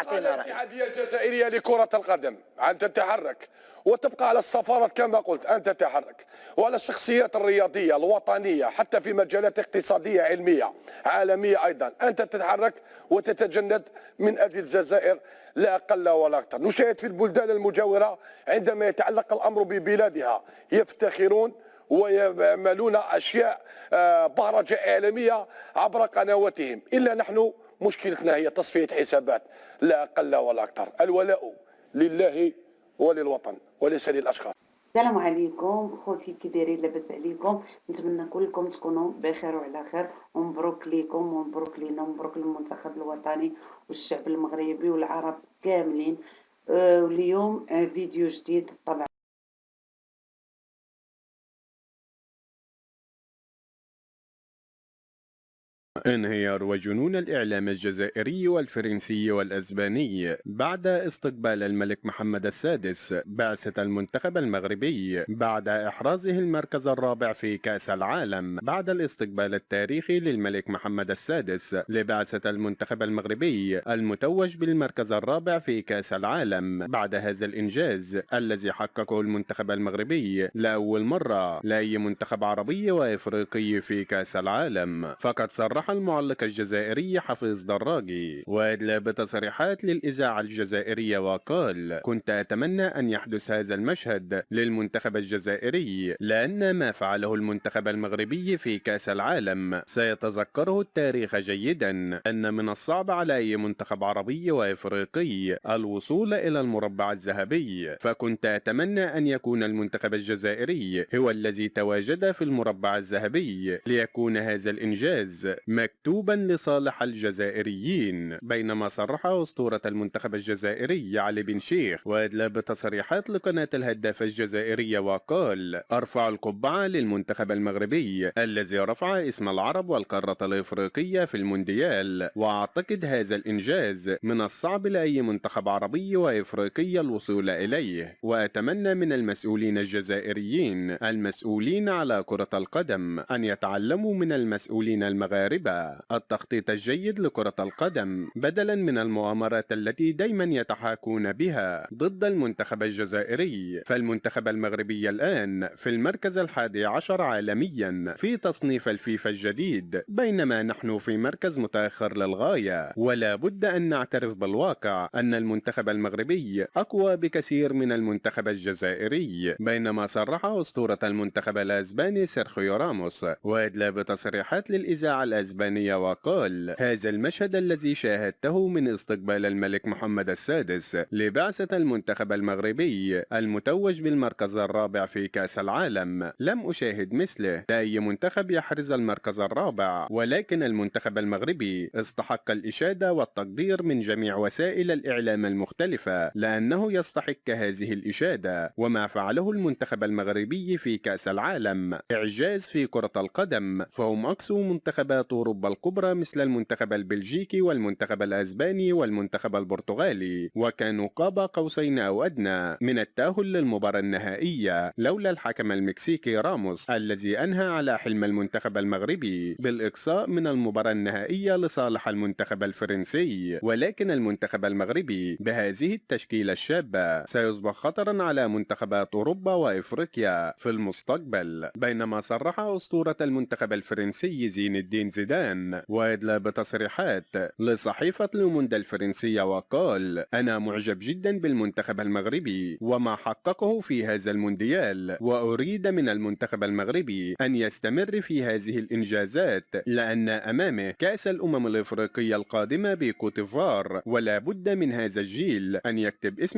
اعطينا رأيك. الاتحادية الجزائرية لكرة القدم أن تتحرك وتبقى على السفارات كما قلت أن تتحرك، وعلى الشخصيات الرياضية الوطنية حتى في مجالات اقتصادية علمية عالمية أيضا أن تتحرك وتتجند من أجل الجزائر لا أقل ولا أكثر. نشاهد في البلدان المجاورة عندما يتعلق الأمر ببلادها يفتخرون ويعملون أشياء بهرجة إعلامية عبر قنواتهم، إلا نحن مشكلتنا هي تصفية حسابات لا أقل ولا أكثر. الولاء لله وللوطن وليس للأشخاص. السلام عليكم خوتي، كي دايرين؟ لاباس عليكم؟ نتمنى كلكم تكونوا بخير وعلى خير، ومبروك ليكم ومبروك لينا ومبروك للمنتخب الوطني والشعب المغربي والعرب كاملين. واليوم فيديو جديد طبعا. انهيار وجنون الإعلام الجزائري والفرنسي والأسباني بعد استقبال الملك محمد السادس بعثة المنتخب المغربي بعد إحرازه المركز الرابع في كأس العالم. بعد الاستقبال التاريخي للملك محمد السادس لبعثة المنتخب المغربي المتوج بالمركز الرابع في كأس العالم، بعد هذا الإنجاز الذي حققه المنتخب المغربي لأول مرة لأي منتخب عربي وإفريقي في كأس العالم، فقد صرح المعلق الجزائري حفيظ دراجي وأدلى بتصريحات للإذاعة الجزائرية وقال: كنت أتمنى أن يحدث هذا المشهد للمنتخب الجزائري، لأن ما فعله المنتخب المغربي في كأس العالم سيتذكره التاريخ جيدا، أن من الصعب على أي منتخب عربي وإفريقي الوصول إلى المربع الذهبي، فكنت أتمنى أن يكون المنتخب الجزائري هو الذي تواجد في المربع الذهبي ليكون هذا الإنجاز مكتوبا لصالح الجزائريين. بينما صرح أسطورة المنتخب الجزائري علي بن شيخ وأدلى بتصريحات لقناة الهداف الجزائرية وقال: أرفع القبعة للمنتخب المغربي الذي رفع اسم العرب والقارة الإفريقية في المونديال، وأعتقد هذا الإنجاز من الصعب لأي منتخب عربي وإفريقي الوصول إليه، وأتمنى من المسؤولين الجزائريين المسؤولين على كرة القدم أن يتعلموا من المسؤولين المغاربة التخطيط الجيد لكرة القدم بدلا من المؤامرات التي دايما يتحاكون بها ضد المنتخب الجزائري. فالمنتخب المغربي الآن في المركز 11 عالميا في تصنيف الفيفا الجديد، بينما نحن في مركز متأخر للغاية. ولا بد أن نعترف بالواقع أن المنتخب المغربي أقوى بكثير من المنتخب الجزائري. بينما صرح أسطورة المنتخب الأسباني سيرخيو راموس وأدلى بتصريحات للإذاعة الأسبانية وقال: هذا المشهد الذي شاهدته من استقبال الملك محمد السادس لبعثة المنتخب المغربي المتوج بالمركز الرابع في كأس العالم لم أشاهد مثله. لا أي منتخب يحرز المركز الرابع، ولكن المنتخب المغربي استحق الإشادة والتقدير من جميع وسائل الإعلام المختلفة، لأنه يستحق هذه الإشادة. وما فعله المنتخب المغربي في كأس العالم إعجاز في كرة القدم، فهم أقصوا منتخبات أوروبا الكبرى مثل المنتخب البلجيكي والمنتخب الأسباني والمنتخب البرتغالي، وكانوا قاب قوسين أو أدنى من التأهل للمباراة النهائية لولا الحكم المكسيكي راموس الذي أنهى على حلم المنتخب المغربي بالإقصاء من المباراة النهائية لصالح المنتخب الفرنسي. ولكن المنتخب المغربي بهذه التشكيلة الشابة سيصبح خطرا على منتخبات أوروبا وإفريقيا في المستقبل. بينما صرح أسطورة المنتخب الفرنسي زين الدين زيدان وأدلى بتصريحات لصحيفة لوموند الفرنسية وقال: أنا معجب جدا بالمنتخب المغربي وما حققه في هذا المونديال، وأريد من المنتخب المغربي أن يستمر في هذه الإنجازات، لأن أمامه كأس الأمم الإفريقية القادمة بكوتيفوار، ولا بد من هذا الجيل أن يكتب اسم